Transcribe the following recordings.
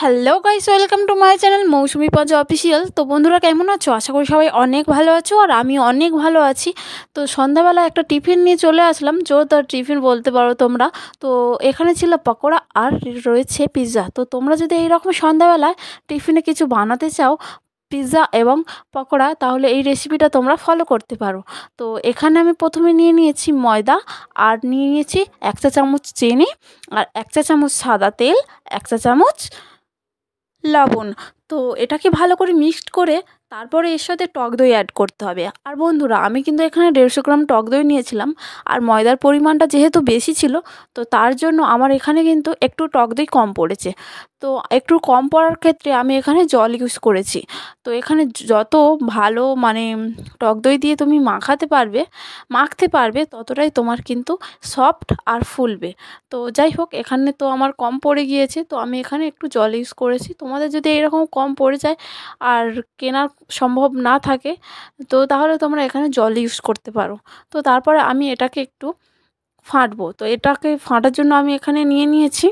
Hello guys, welcome to my channel Mousumi punch official. তো বন্ধুরা, কেমন আছো? আশা করি সবাই অনেক ভালো আছো, আর আমি অনেক ভালো আছি। তো সন্ধ্যাবেলা একটা টিফিন নিয়ে চলে আসলাম, জোরদার টিফিন বলতে পারো তোমরা। তো এখানে ছিল পকোড়া আর রয়েছে পিৎজা। তো তোমরা যদি এইরকম সন্ধ্যাবেলায় টিফিনে কিছু বানাতে চাও, পিৎজা এবং পকোড়া, তাহলে এই রেসিপিটা তোমরা ফলো করতে পারো। তো এখানে আমি প্রথমে নিয়ে নিয়েছি ময়দা, আর নিয়ে নিয়েছি 1 চা চামচ চিনি, আর 1 চা চামচ সাদা তেল, 1 চা চামচ লবণ। তো এটাকে ভালো করে মিক্সড করে তারপরে এর সাথে টক দই অ্যাড করতে হবে। আর বন্ধুরা, আমি কিন্তু এখানে 150 গ্রাম টক দই নিয়েছিলাম, আর ময়দার পরিমাণটা যেহেতু বেশি ছিল, তো তার জন্য আমার এখানে কিন্তু একটু টক দই কম পড়েছে। তো একটু কম পড়ার ক্ষেত্রে আমি এখানে জল ইউজ করেছি। তো এখানে যত ভালো টক দই দিয়ে তুমি মাখতে পারবে, ততটাই তোমার কিন্তু সফট আর ফুলবে। তো যাই হোক, এখানে তো আমার কম পড়ে গিয়েছে, তো আমি এখানে একটু জল ইউজ করেছি। তোমাদের যদি এরকম কম পড়ে যায় আর কেনা সম্ভব না থাকে, তো তাহলে তোমরা এখানে জল ইউজ করতে পারো। তো তারপরে আমি এটাকে একটু ফাটবো। তো এটাকে ফাটার জন্য আমি এখানে নিয়ে নিয়েছি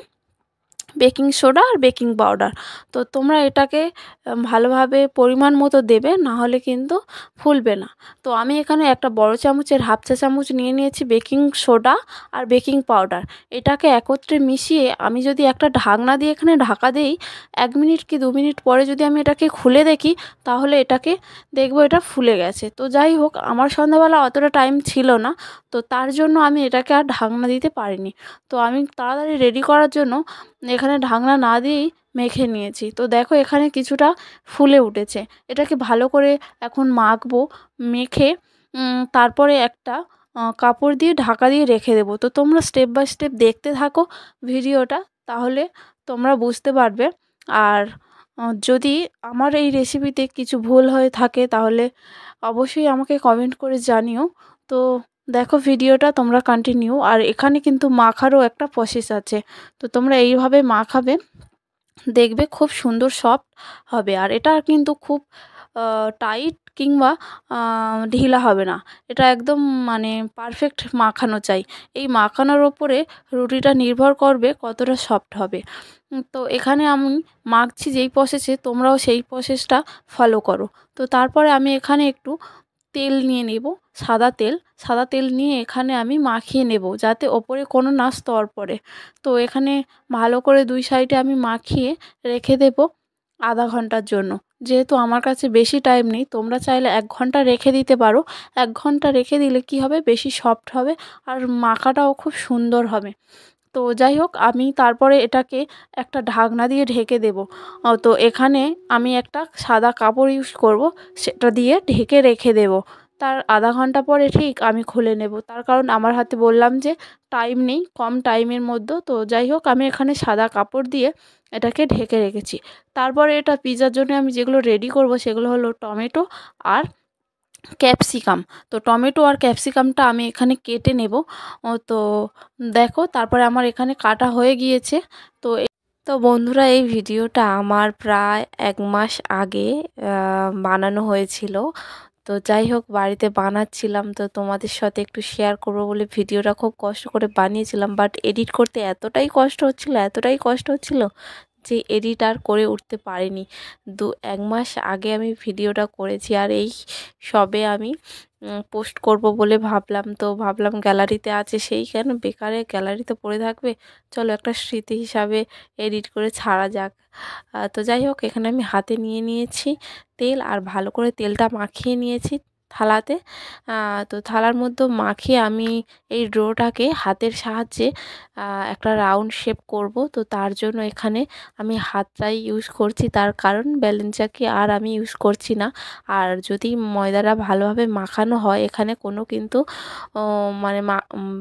বেকিং সোডা আর বেকিং পাউডার। তো তোমরা এটাকে ভালোভাবে পরিমাণ মতো দেবে, না হলে কিন্তু ফুলবে না। তো আমি এখানে একটা বড় চামচের 1/2 চা চামচ নিয়ে নিয়েছি বেকিং সোডা আর বেকিং পাউডার। এটাকে একত্রে মিশিয়ে আমি যদি একটা ঢাকনা দিয়ে এখানে ঢাকা দেই, 1 মিনিট কি 2 মিনিট পরে যদি আমি এটাকে খুলে দেখি, তাহলে এটাকে দেখবো এটা ফুলে গেছে। তো যাই হোক, আমার সন্ধ্যাবেলা অতটা টাইম ছিল না, তো তার জন্য আমি এটাকে আর ঢাকনা দিতে পারিনি। তো আমি তাড়াতাড়ি রেডি করার জন্য এখানে ঢাকনা না দিয়েই মেখে নিয়েছি। তো দেখো, এখানে কিছুটা ফুলে উঠেছে। এটাকে ভালো করে এখন মাখবো। মেখে তারপরে একটা কাপড় দিয়ে ঢাকা দিয়ে রেখে দেবো। তো তোমরা স্টেপ বাই স্টেপ দেখতে থাকো ভিডিওটা, তাহলে তোমরা বুঝতে পারবে। আর যদি আমার এই রেসিপিতে কিছু ভুল হয়ে থাকে, তাহলে অবশ্যই আমাকে কমেন্ট করে জানিও। তো দেখো ভিডিওটা তোমরা কন্টিনিউ। আর এখানে কিন্তু মাখারও একটা প্রসেস আছে। তো তোমরা এইভাবে মাখাবে, দেখবে খুব সুন্দর সফট হবে। আর এটা কিন্তু খুব টাইট কিংবা ঢিলা হবে না। এটা একদম পারফেক্ট মাখানো চাই। এই মাখানোর ওপরে রুটিটা নির্ভর করবে কতটা সফট হবে। তো এখানে আমি মাখছি যেই প্রসেসে, তোমরাও সেই প্রসেসটা ফলো করো। তো তারপরে আমি এখানে একটু তেল নিয়ে নেব, সাদা তেল নিয়ে এখানে আমি মাখিয়ে নেব, যাতে ওপরে কোনো না স্তর পড়ে। তো এখানে ভালো করে 2 সাইডে আমি মাখিয়ে রেখে দেব আধা ঘন্টার জন্য। যেহেতু আমার কাছে বেশি টাইম নেই, তোমরা চাইলে 1 ঘন্টা রেখে দিতে পারো। 1 ঘন্টা রেখে দিলে কি হবে, বেশি সফট হবে আর মাখাটাও খুব সুন্দর হবে। তো যাই হোক, আমি তারপরে এটাকে একটা ঢাকনা দিয়ে ঢেকে দেব। তো এখানে আমি একটা সাদা কাপড় ইউজ করব, সেটা দিয়ে ঢেকে রেখে দেব। তার আধা ঘন্টা পরে ঠিক আমি খুলে নেব, তার কারণ আমার হাতে বললাম যে টাইম নেই, কম টাইমের মধ্যে। তো যাই হোক, আমি এখানে সাদা কাপড় দিয়ে এটাকে ঢেকে রেখেছি। তারপরে এটা পিৎজার জন্য আমি যেগুলো রেডি করব, সেগুলো হলো টমেটো আর ক্যাপসিকাম। তো টমেটো আর ক্যাপসিকামটা আমি এখানে কেটে নেব। তো দেখো, তারপরে আমার এখানে কাটা হয়ে গিয়েছে। তো তো বন্ধুরা, এই ভিডিওটা আমার প্রায় 1 মাস আগে বানানো হয়েছিল। তো যাই হোক, বাড়িতে বানাচ্ছিলাম, তো তোমাদের সাথে একটু শেয়ার করবো বলে ভিডিওটা খুব কষ্ট করে বানিয়েছিলাম। বাট এডিট করতে এতটাই কষ্ট হচ্ছিল যে এডিট আর করে উঠতে পারিনি। 1 মাস আগে আমি ভিডিওটা করেছি, আর এই সবে আমি পোস্ট করব বলে ভাবলাম। তো ভাবলাম গ্যালারিতে আছে, সেই কেন বেকারে গ্যালারিতে পড়ে থাকবে, চলো একটা স্মৃতি হিসাবে এডিট করে ছাড়া যাক। তো যাই হোক, এখানে আমি হাতে নিয়ে নিয়েছি তেল, আর ভালো করে তেলটা মাখিয়ে নিয়েছি থালাতে। তো থালার মধ্যে মাখিয়ে আমি এই ডোটাকে হাতের সাহায্যে একটা রাউন্ড শেপ করব। তো তার জন্য এখানে আমি হাতটাই ইউজ করছি, তার কারণ ব্যালেন্স চাকি আর আমি ইউজ করছি না। আর যদি ময়দাটা ভালোভাবে মাখানো হয়, এখানে কোনো কিন্তু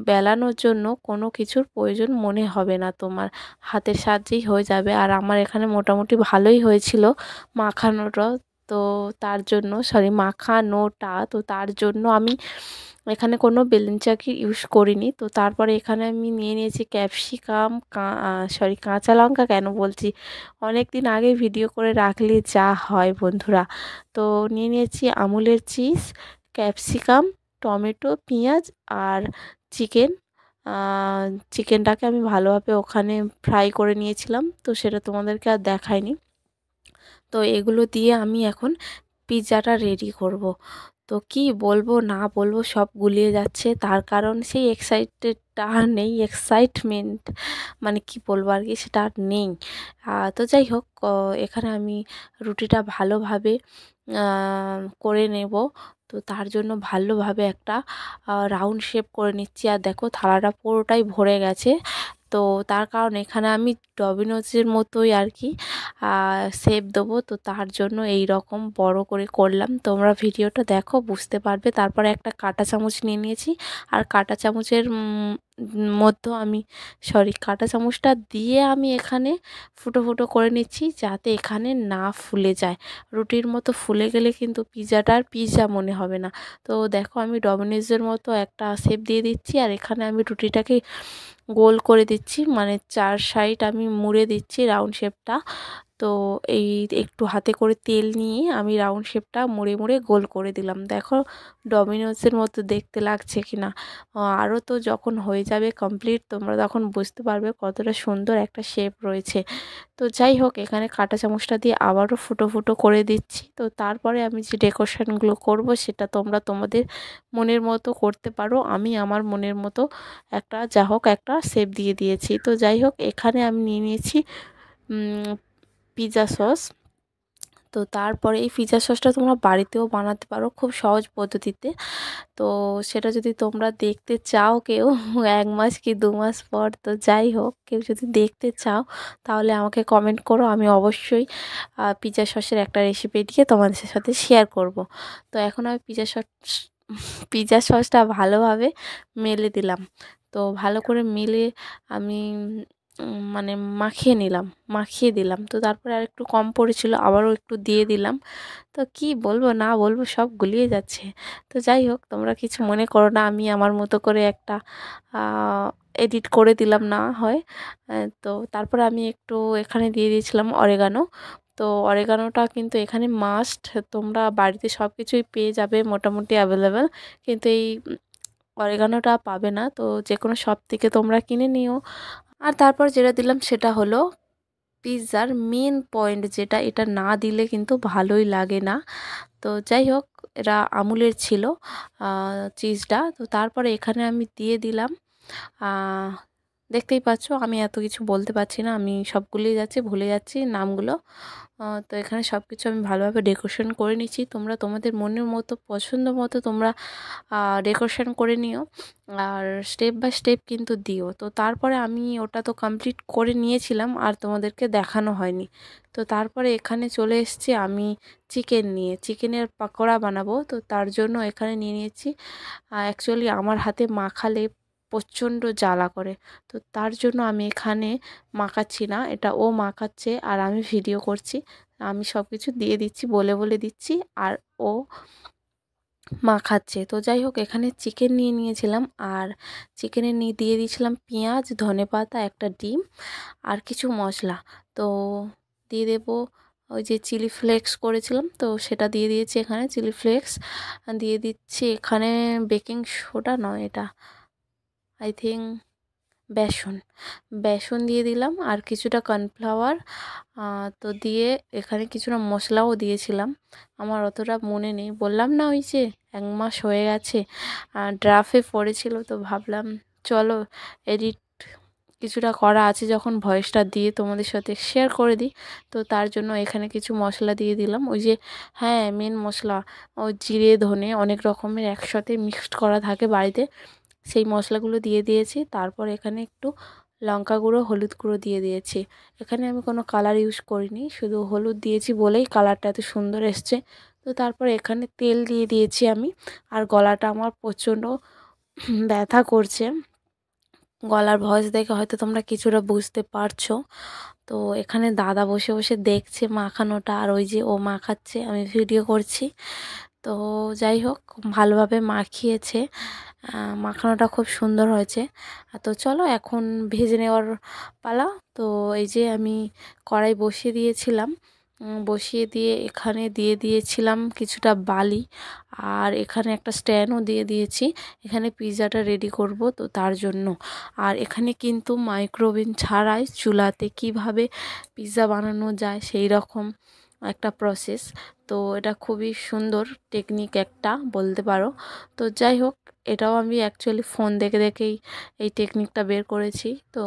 বেলানোর জন্য কোনো কিছুর প্রয়োজন মনে হবে না, তোমার হাতের সাহায্যেই হয়ে যাবে। আর আমার এখানে মোটামুটি ভালোই হয়েছিল মাখানোটা। তো তার জন্য মাখানোটা, তো তার জন্য আমি এখানে কোনো বেলুন চাকি ইউজ করিনি। তো তারপরে এখানে আমি নিয়ে নিয়েছি ক্যাপসিকাম, কাঁচা লঙ্কা কেন বলছি, অনেক দিন আগে ভিডিও করে রাখলে যা হয় বন্ধুরা। তো নিয়ে নিয়েছি আমুলের চিজ, ক্যাপসিকাম, টমেটো, পেঁয়াজ আর চিকেন, চিকেনটাকে আমি ভালোভাবে ওখানে ফ্রাই করে নিয়েছিলাম, তো সেটা তোমাদেরকে আর দেখাইনি। তো এগুলো দিয়ে আমি এখন পিৎজাটা রেডি করব। তো কি বলবো না বলবো সব গুলিয়ে যাচ্ছে, তার কারণ সেই এক্সাইটেডটা আর নেই, এক্সাইটমেন্ট মানে কি বলবো আর কি, সেটা আর নেই। তো যাই হোক, এখানে আমি রুটিটা ভালোভাবে করে নেব। তো তার জন্য ভালোভাবে একটা রাউন্ড শেপ করে নিচ্ছি। আর দেখো থালাটা পুরোটাই ভরে গেছে। তো তার কারণ এখানে আমি ডমিনোজের মতোই আর কি শেপ দেবো। তো তার জন্য এই রকম বড় করে করলাম। তোমরা ভিডিওটা দেখো বুঝতে পারবে। তারপরে একটা কাঁটা চামচ নিয়ে নিয়েছি, আর কাঁটা চামচের মধ্যে আমি কাঁটা চামচটা দিয়ে আমি এখানে ফুটো ফুটো করে নিচ্ছি, যাতে এখানে না ফুলে যায়। রুটির মতো ফুলে গেলে কিন্তু পিৎজাটা আর পিৎজা মনে হবে না। তো দেখো আমি ডমিনোজের মতো একটা শেপ দিয়ে দিচ্ছি, আর এখানে আমি রুটিটাকে গোল করে দিচ্ছি, মানে 4 সাইড আমি মুড়ে দিচ্ছি রাউন্ড শেপটা। তো এই একটু হাতে করে তেল নিয়ে আমি রাউন্ড শেপটা মুড়ে মুড়ে গোল করে দিলাম। দেখো ডমিনোজের মতো দেখতে লাগছে কি না। আরও তো যখন হয়ে যাবে কমপ্লিট, তোমরা তখন বুঝতে পারবে কতটা সুন্দর একটা শেপ রয়েছে। তো যাই হোক, এখানে কাঁটা চামচটা দিয়ে আবারও ফুটো ফুটো করে দিচ্ছি। তো তারপরে আমি যে ডেকোরেশনগুলো করব সেটা তোমরা তোমাদের মনের মতো করতে পারো। আমি আমার মনের মতো একটা যা হোক একটা শেপ দিয়ে দিয়েছি। তো যাই হোক, এখানে আমি নিয়ে নিয়েছি পিৎজা সস। তো তারপরে এই পিৎজা সসটা তোমরা বাড়িতেও বানাতে পারো খুব সহজ পদ্ধতিতে। তো সেটা যদি তোমরা দেখতে চাও কেউ 1 মাস কি 2 মাস পর, তো যাই হোক কেউ যদি দেখতে চাও তাহলে আমাকে কমেন্ট করো, আমি অবশ্যই পিৎজা সসের একটা রেসিপি দিয়ে তোমাদের সাথে শেয়ার করব। তো এখন আমি পিৎজা সসটা ভালোভাবে মেলে দিলাম। তো ভালো করে মেলে আমি মানে মাখিয়ে দিলাম। তো তারপরে আরেকটু কম পড়েছিল, আবারও একটু দিয়ে দিলাম। তো কি বলবো না বলবো সব গুলিয়ে যাচ্ছে। তো যাই হোক, তোমরা কিছু মনে করো না, আমি আমার মতো করে একটা এডিট করে দিলাম না হয়। তো তারপরে আমি একটু এখানে দিয়ে দিয়েছিলাম অরিগানো। তো অরিগানোটা কিন্তু এখানে মাস্ট, তোমরা বাড়িতে সব কিছুই পেয়ে যাবে মোটামুটি অ্যাভেলেবেল, কিন্তু এই অরিগানোটা পাবে না। তো যে কোনো শপ থেকে তোমরা কিনে নিও। আর তারপর যেটা দিলাম সেটা হলো পিৎজার মেন পয়েন্ট, যেটা এটা না দিলে কিন্তু ভালোই লাগে না। তো যাই হোক, এটা আমুলের ছিল চিজটা। তো তারপরে এখানে আমি দিয়ে দিলাম, দেখতেই পাচ্ছ আমি এত কিছু বলতে পারছি না, আমি সব ভুলে যাচ্ছি নামগুলো। তো এখানে সব কিছু আমি ভালোভাবে ডেকোরেশন করে নিচ্ছি। তোমরা তোমাদের মনের মতো পছন্দ মতো তোমরা ডেকোরেশন করে নিও, আর স্টেপ বাই স্টেপ কিন্তু দিও। তো তারপরে আমি ওটা তো কমপ্লিট করে নিয়েছিলাম, আর তোমাদেরকে দেখানো হয়নি। তো তারপরে এখানে চলে এসেছি আমি চিকেনের পাকোড়া বানাবো। তো তার জন্য এখানে নিয়ে নিয়েছি, অ্যাকচুয়ালি আমার হাতে মাখালে প্রচণ্ড জ্বালা করে। তো তার জন্য আমি এখানে মাখাচ্ছি না, এটা ও মাখাচ্ছে আর আমি ভিডিও করছি। আমি সব কিছু দিয়ে দিচ্ছি, বলে বলে দিচ্ছি, আর ও মাখাচ্ছে। তো যাই হোক, এখানে চিকেন নিয়ে নিয়েছিলাম, আর চিকেনে দিয়ে দিয়েছিলাম পেঁয়াজ, ধনেপাতা, একটা ডিম আর কিছু মশলা। তো দিয়ে দেবো ওই যে চিলি ফ্লেক্স করেছিলাম, তো সেটা দিয়ে দিয়েছি এখানে চিলি ফ্লেক্স। দিয়ে দিচ্ছি এখানে বেকিং সোডা নয়, এটা আই থিঙ্ক বেসন। বেসন দিয়ে দিলাম, আর কিছুটা কর্নফ্লাওয়ার। তো দিয়ে এখানে কিছুটা মশলাও দিয়েছিলাম, আমার অতটা মনে নেই। বললাম না ওই যে 1 মাস হয়ে গেছে, ড্রাফে পড়েছিল, তো ভাবলাম চলো এডিট কিছুটা করা আছে যখন ভয়েসটা দিয়ে তোমাদের সাথে শেয়ার করে দিই। তো তার জন্য এখানে কিছু মশলা দিয়ে দিলাম, ওই যে হ্যাঁ মেন মশলা, ও জিরে ধনে অনেক রকমের একসাথে মিক্সড করা থাকে বাড়িতে, সেই মশলাগুলো দিয়ে দিয়েছি। তারপর এখানে একটু লঙ্কা গুঁড়ো, হলুদ গুঁড়ো দিয়ে দিয়েছি। এখানে আমি কোনো কালার ইউজ করিনি, শুধু হলুদ দিয়েছি বলেই কালারটা এত সুন্দর এসছে। তো তারপর এখানে তেল দিয়ে দিয়েছি আমি, আর গলাটা আমার প্রচণ্ড ব্যথা করছে। গলার ভয়েস দেখে হয়তো তোমরা কিছুটা বুঝতে পারছো। তো এখানে দাদা বসে বসে দেখছে মাখানোটা, আর ওই যে ও মাখাচ্ছে, আমি ভিডিও করছি। তো যাই হোক, ভালোভাবে মাখিয়েছে, মাখানোটা খুব সুন্দর হয়েছে। তো চলো এখন ভেজে নেওয়ার পালা। তো এই যে আমি কড়াই বসিয়ে দিয়েছিলাম, বসিয়ে দিয়ে এখানে দিয়ে দিয়েছিলাম কিছুটা বালি, আর এখানে একটা স্ট্যান্ডও দিয়ে দিয়েছি এখানে পিৎজাটা রেডি করব তো তার জন্য। আর এখানে কিন্তু মাইক্রোওভেন ছাড়াই চুলাতে কিভাবে পিৎজা বানানো যায় সেই রকম একটা প্রসেস। তো এটা খুবই সুন্দর টেকনিক একটা বলতে পারো। তো যাই হোক, এটাও আমি অ্যাকচুয়ালি ফোন দেখে দেখেই এই টেকনিকটা বের করেছি, তো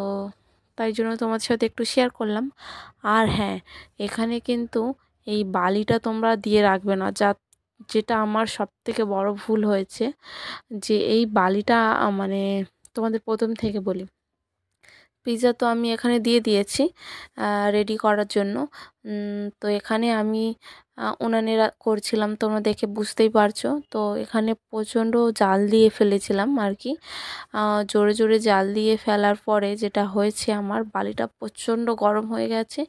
তাই জন্য তোমাদের সাথে একটু শেয়ার করলাম। আর হ্যাঁ, এখানে কিন্তু এই বালিটা তোমরা দিয়ে রাখবে না, যেটা আমার সবথেকে বড় ভুল হয়েছে, যে এই বালিটা মানে তোমাদের প্রথম থেকে বলি, পিৎজা তো আমি এখানে দিয়ে দিয়েছি রেডি করার জন্য। তো এখানে আমি উনানে করছিলাম, তোমরা দেখে বুঝতেই পারছো। তো এখানে প্রচণ্ড জাল দিয়ে ফেলেছিলাম আর কি। জোরে জোরে জাল দিয়ে ফেলার পরে যেটা হয়েছে, আমার বালিটা প্রচণ্ড গরম হয়ে গেছে।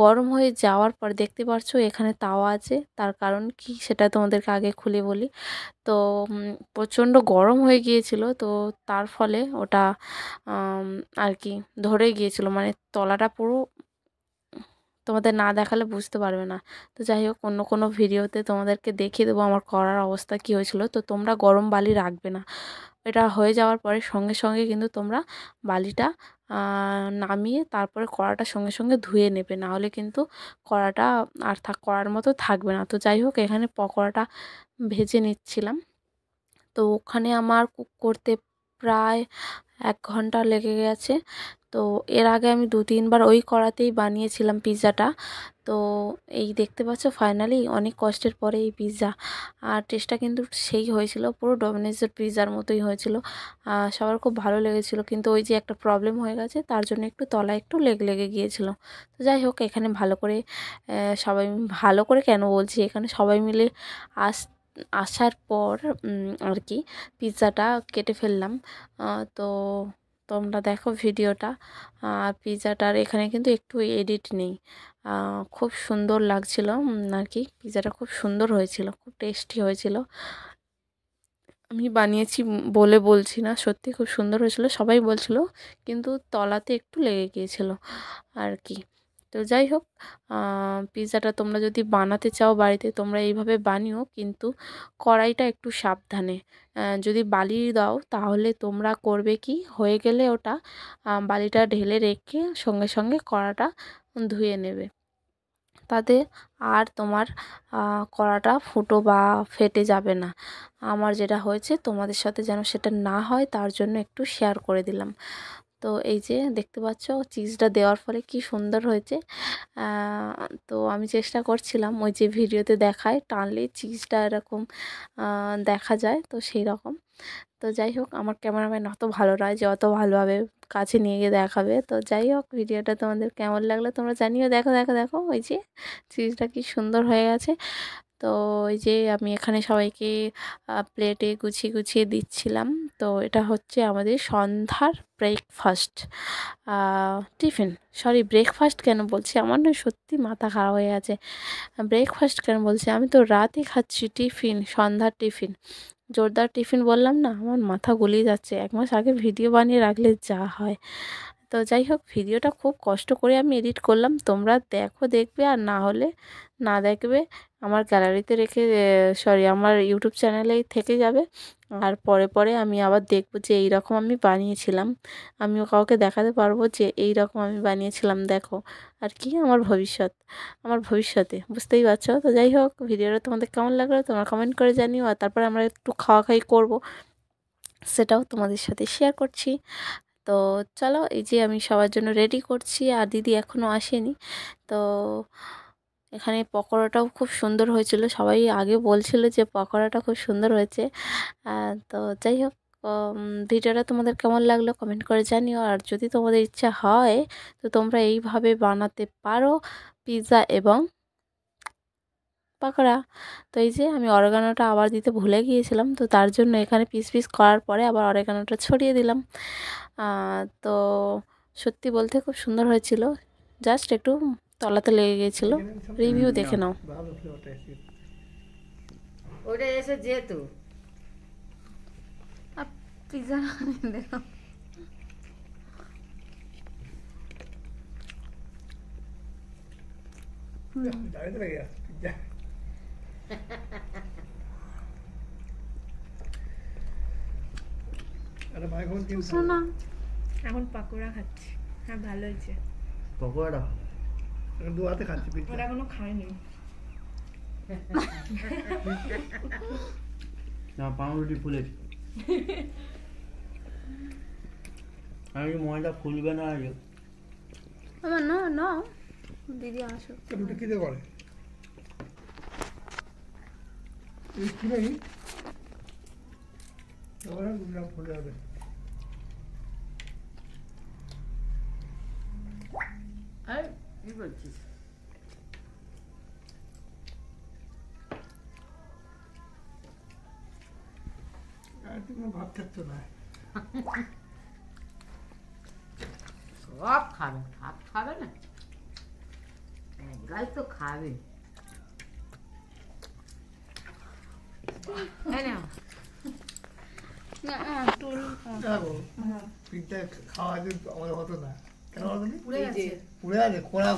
গরম হয়ে যাওয়ার পর দেখতে পারছো এখানে তাওয়া আছে, তার কারণ কি সেটা তোমাদেরকে আগে খুলে বলি। তো প্রচণ্ড গরম হয়ে গিয়েছিল, তো তার ফলে ওটা আর কি ধরে গিয়েছিল, মানে তলাটা পুরো তোমাদের না দেখালে বুঝতে পারবে না। তো যাই হোক, অন্য কোনো ভিডিওতে তোমাদেরকে দেখিয়ে দেবো আমার করার অবস্থা কী হয়েছিল। তো তোমরা গরম বালি রাখবে না, এটা হয়ে যাওয়ার পরে সঙ্গে সঙ্গে কিন্তু তোমরা বালিটা নামিয়ে তারপরে কড়াটা সঙ্গে সঙ্গে ধুয়ে নেবে, না হলে কিন্তু কড়াটা আর কড়ার মতো থাকবে না। তো যাই হোক, এখানে পকোড়াটা ভেজে নিচ্ছিলাম। তো ওখানে আমার কুক করতে প্রায় 1 ঘন্টা লেগে গেছে। তো এর আগে আমি 2-3 বার ওই কড়াতেই বানিয়েছিলাম পিৎজাটা। তো এই দেখতে পাচ্ছ ফাইনালি অনেক কষ্টের পরে এই পিৎজা, আর টেস্টটা কিন্তু সেই হয়েছিল, পুরো ডমিনোজের পিৎজার মতোই হয়েছিল। সবার খুব ভালো লেগেছিল, কিন্তু ওই যে একটা প্রবলেম হয়ে গেছে তার জন্য একটু তলায় একটু লেগে গিয়েছিল। তো যাই হোক, এখানে ভালো করে সবাই, ভালো করে কেন বলছি, এখানে সবাই মিলে আসার পর আর কি পিৎজাটা কেটে ফেললাম। তো তোমরা দেখো ভিডিওটা। পিৎজাটার এখানে কিন্তু একটু এডিট নেই, খুব সুন্দর লাগছিল আর কি। পিৎজাটা খুব সুন্দর হয়েছিল, খুব টেস্টি হয়েছিল। আমি বানিয়েছি বলে বলছি না, সত্যি খুব সুন্দর হয়েছিল, সবাই বলছিল, কিন্তু তলাতে একটু লেগে গিয়েছিল আর কি। তো যাই হোক, পিৎজাটা তোমরা যদি বানাতে চাও বাড়িতে তোমরা এইভাবে বানিও, কিন্তু কড়াইটা একটু সাবধানে। যদি বালি দাও তাহলে তোমরা করবে কি, হয়ে গেলে ওটা বালিটা ঢেলে রেখে সঙ্গে সঙ্গে কড়াটা ধুয়ে নেবে, তাতে আর তোমার কড়াটা ফুটো বা ফেটে যাবে না। আমার যেটা হয়েছে তোমাদের সাথে যেন সেটা না হয় তার জন্য একটু শেয়ার করে দিলাম। তো এই যে দেখতে পাচ্ছ চিজটা দেওয়ার ফলে কি সুন্দর হয়েছে। তো আমি চেষ্টা করছিলাম ওই যে ভিডিওতে দেখায় টানলে চিজটা এরকম দেখা যায়, তো সেই রকম। তো যাই হোক, আমার ক্যামেরাম্যান অত ভালো নয় যে অত ভালোভাবে কাছে নিয়ে গিয়ে দেখাবে। তো যাই হোক, ভিডিওটা তোমাদের কেমন লাগলো তোমরা জানিও। দেখো দেখো দেখো, ওই যে চিজটা কি সুন্দর হয়ে গেছে। তো ওই যে আমি এখানে সবাইকে প্লেটে গুছিয়ে গুছিয়ে দিচ্ছিলাম। তো এটা হচ্ছে আমাদের সন্ধ্যার ব্রেকফাস্ট, টিফিন, সরি ব্রেকফাস্ট কেন বলছি, আমার না সত্যি মাথা খারাপ হয়ে আছে। ব্রেকফাস্ট কেন বলছি, আমি তো রাতে খাচ্ছি টিফিন, সন্ধ্যার টিফিন। জোরদার টিফিন বললাম না, আমার মাথা গুলিয়ে যাচ্ছে। 1 মাস আগে ভিডিও বানিয়ে রাখলে যা হয়। তো যাই হোক, ভিডিওটা খুব কষ্ট করে আমি এডিট করলাম, তোমরা দেখো, দেখবে, আর না হলে না দেখবে। আমার গ্যালারিতে রেখে, সরি আমার ইউটিউব চ্যানেলেই থেকে যাবে। আর পরে পরে আমি আবার দেখব যে এই রকম আমি বানিয়েছিলাম, আমিও কাউকে দেখাতে পারবো যে এই রকম আমি বানিয়েছিলাম, দেখো। আর কি আমার ভবিষ্যতে বুঝতেই পারছো। তো যাই হোক, ভিডিওটা তোমাদের কেমন লাগলো তোমরা কমেন্ট করে জানিও। আর তারপরে আমরা একটু খাওয়া খাই করবো, সেটাও তোমাদের সাথে শেয়ার করছি। তো চলো, এই যে আমি সবার জন্য রেডি করছি, আর দিদি এখনও আসেনি। তো এখানে পকোড়াটাও খুব সুন্দর হয়েছিল, সবাই আগে বলছিল যে পকোড়াটা খুব সুন্দর হয়েছে। তো যাই হোক, ভিডিওটা তোমাদের কেমন লাগলো কমেন্ট করে জানিও। আর যদি তোমাদের ইচ্ছা হয় তো তোমরা এইভাবে বানাতে পারো পিৎজা এবং পাকোড়া। তো এই যে আমি অরিগানোটা আবার দিতে ভুলে গিয়েছিলাম, তো তার জন্য এখানে পিস পিস করার পরে আবার অরিগানোটা ছড়িয়ে দিলাম। তো সত্যি বলতে খুব সুন্দর হয়েছিল, জাস্ট একটু তলাতে লেগে গিয়েছিলো। রিভিউ দেখে নাও। ওটা এসে যেহেতু পিৎজা দেখো, দাঁড়িয়ে লেগে যাচ্ছে পিজ্জা। আরে ভাই কোন টিম শোনা এখন পাকোড়া খাচ্ছি। হ্যাঁ ভালো হয়েছে। পকোড়া দু হাতে খাচ্ছি পিজ্জা। ওরা এখনো খায়নি। না পাউরুটি ফুলেছে। আমি ময়দা ফুলবে না আগে। আমার না না দিদি আসো রুটি কি দিয়ে করে কি নেই ওরা গুলা ফুলে যাবে। এই, কি বলছিস? আর তুমি ভাত খাচ্ছ না। সব খাবে, ভাত খাবে না? একগাল তো খাবে। এই নাও। দেখো পিজ্জা খাওয়া যে আমাদের হতো না কেন হতো না পুড়ে গেছে। পুড়ে আছে খোলা